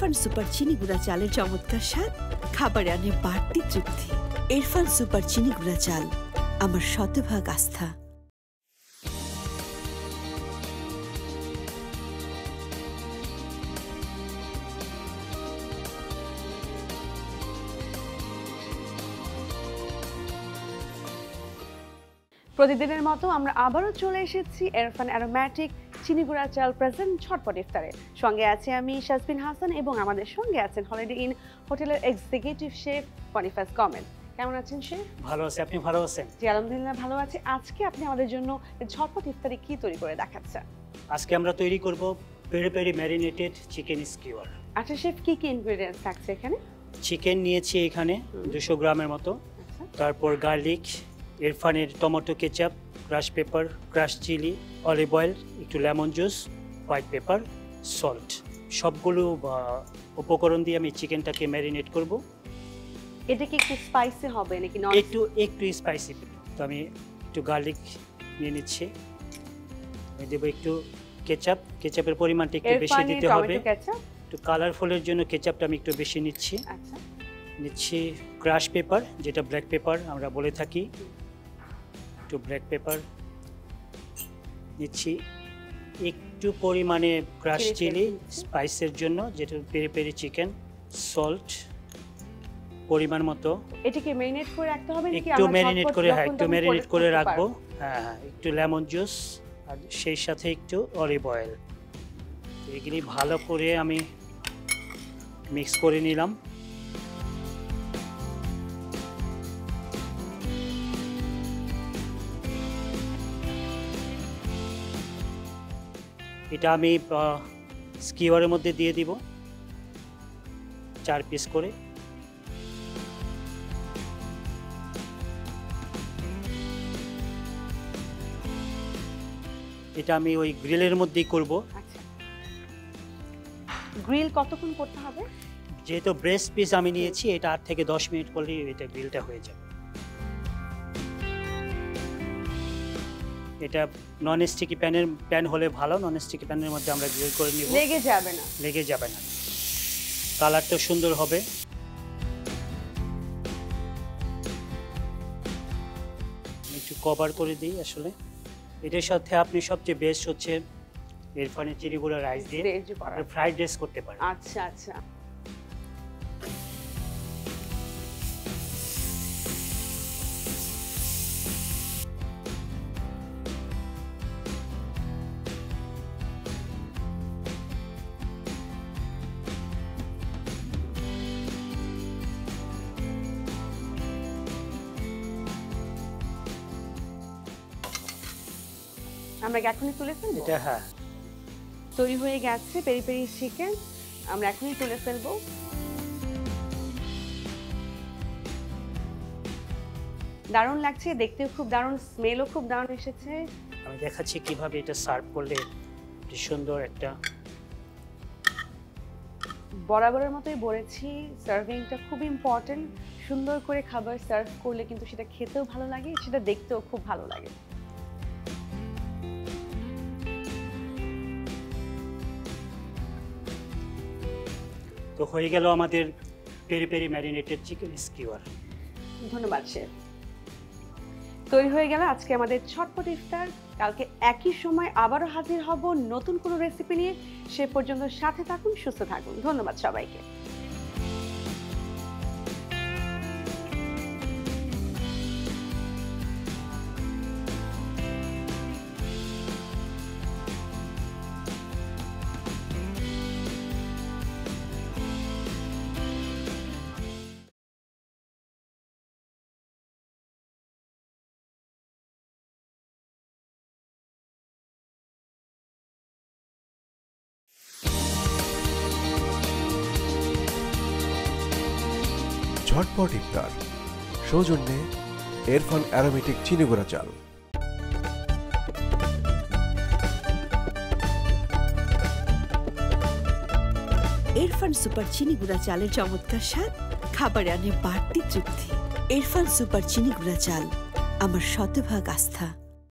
Irfan super চিনি গুঁড়া চালের চমৎকার স্বাদ, খাবারে আনে বাড়তি তৃপ্তি। ইরফান সুপার চিনি গুঁড়া চাল, আমার শতভাগ আস্থা। প্রতিদিনের মতো আমরা আবারও চলে এসেছি ইরফান অ্যারোম্যাটিক চিনি গুঁড়া চাল প্রেজেন্ট ঝটপট ইফতারে। সঙ্গে আছে আমি শাজবিন হাসান এবং আমাদের সঙ্গে আছেন হলিডে ইন হোটেলের এক্সিকিউটিভ শেফ বনিফাস কমেল। কেমন আছেন শেফ? ভালো আছি, আপনি ভালো আছেন? জি আলহামদুলিল্লাহ ভালো আছি। আজকে আপনি আমাদের জন্য ঝটপট ইফতারে কি তৈরি করে দেখাচ্ছেন? আজকে আমরা তৈরি করব peri peri marinated chicken skewer. আচ্ছা শেফ, কি কি ইনগ্রেডিয়েন্টস থাকছে এখানে? চিকেন নিয়েছি এখানে 200 গ্রামের মতো, তারপর গার্লিক, ইরফানের tomato ketchup, crush pepper, crush chilli, olive oil, একটু lemon juice, white pepper, salt. সবগুলো উপকরণ দিয়ে আমি চিকেনটাকে ম্যারিনেট করব। এটা কি একটু স্পাইসি হবে নাকি নন? একটু স্পাইসি। তো আমি একটু গার্লিক নিয়ে নিচ্ছি, আমি দেবো একটু কেচাপ। কেচাপের পরিমাণটা একটু বেশি দিতে হবে, একটু কালারফুলের জন্য কেচাপটা আমি একটু বেশি নিচ্ছি। আচ্ছা, নিচ্ছি ক্রাশ পেপার, যেটা ব্ল্যাক পেপার আমরা বলে থাকি, একটু ব্ল্যাক পেপার নিচ্ছি। একটু পরিমাণে ক্রাশ চিলি স্পাইসের জন্য, যেটা পেরি পেরি চিকেন, সল্ট পরিমাণ মতো। এটাকে ম্যারিনেট করে রাখতে হবে নাকি? একটু ম্যারিনেট করে, হ্যাঁ একটু ম্যারিনেট করে রাখবো। হ্যাঁ, একটু লেমন জুস আর সেই সাথে একটু অলিভ অয়েল। এগুলি ভালো করে আমি মিক্স করে নিলাম। এটা আমি স্কিওয়ারের মধ্যে দিয়ে দিব 4 পিস করে। এটা আমি ওই গ্রিলের মধ্যেই করব। আচ্ছা, গ্রিল কতক্ষণ করতে হবে? যেহেতু ব্রেস্ট পিস আমি নিয়েছি, এটা 8 থেকে 10 মিনিট করলেই এটা গ্রিলটা হয়ে যাবে। এটা নন স্টিকি প্যান হলে ভালো। নন স্টিকি প্যানের মধ্যে আমরা গ্রিল করে নিব, লেগে যাবে না। লেগে যাবে না, কালারটা সুন্দর হবে। একটু কভার করে দিই। আসলে এটার সাথে আপনি সবচেয়ে বেস্ট হচ্ছে ইরফানের চিনি গুঁড়া রাইস দিয়ে ফ্রাইড রাইস করতে পারেন। আচ্ছা আচ্ছা, আমরা এখনই তুলে ফেলবো? এটা হ্যাঁ তৈরি হয়ে গেছে পেরি পেরি চিকেন, আমরা এখনই তুলে ফেলবো। দারুণ লাগছে, দেখতেও খুব দারুণ, স্মেলও খুব দারুণ এসেছে। আমি দেখাচ্ছি কিভাবে এটা সার্ভ করলে সুন্দর একটা। বরাবরের মতোই বলেছি, সার্ভিংটা খুব ইম্পর্টেন্ট। সুন্দর করে খাবার সার্ভ করলে কিন্তু সেটা খেতেও ভালো লাগে, সেটা দেখতেও খুব ভালো লাগে। তো হয়ে গেল আমাদের peri peri marinated chicken skewer. ধন্যবাদ শেফ। তৈরি হয়ে গেল আজকে আমাদের ঝটপট ইফতার। কালকে একই সময় আবারও হাজির হব নতুন কোনো রেসিপি নিয়ে। সে পর্যন্ত সাথে থাকুন, সুস্থ থাকুন। ধন্যবাদ সবাইকে। ঝটপট ইফতার সৌজন্যে ইরফান অ্যারোমেটিক চিনি গুঁড়া চাল। ইরফান সুপার চিনি গুঁড়া চালের চমৎকার স্বাদ, খাবারে আনে বাড়তি তৃপ্তি। ইরফান সুপার চিনি গুঁড়া চাল, আমার শতভাগ আস্থা।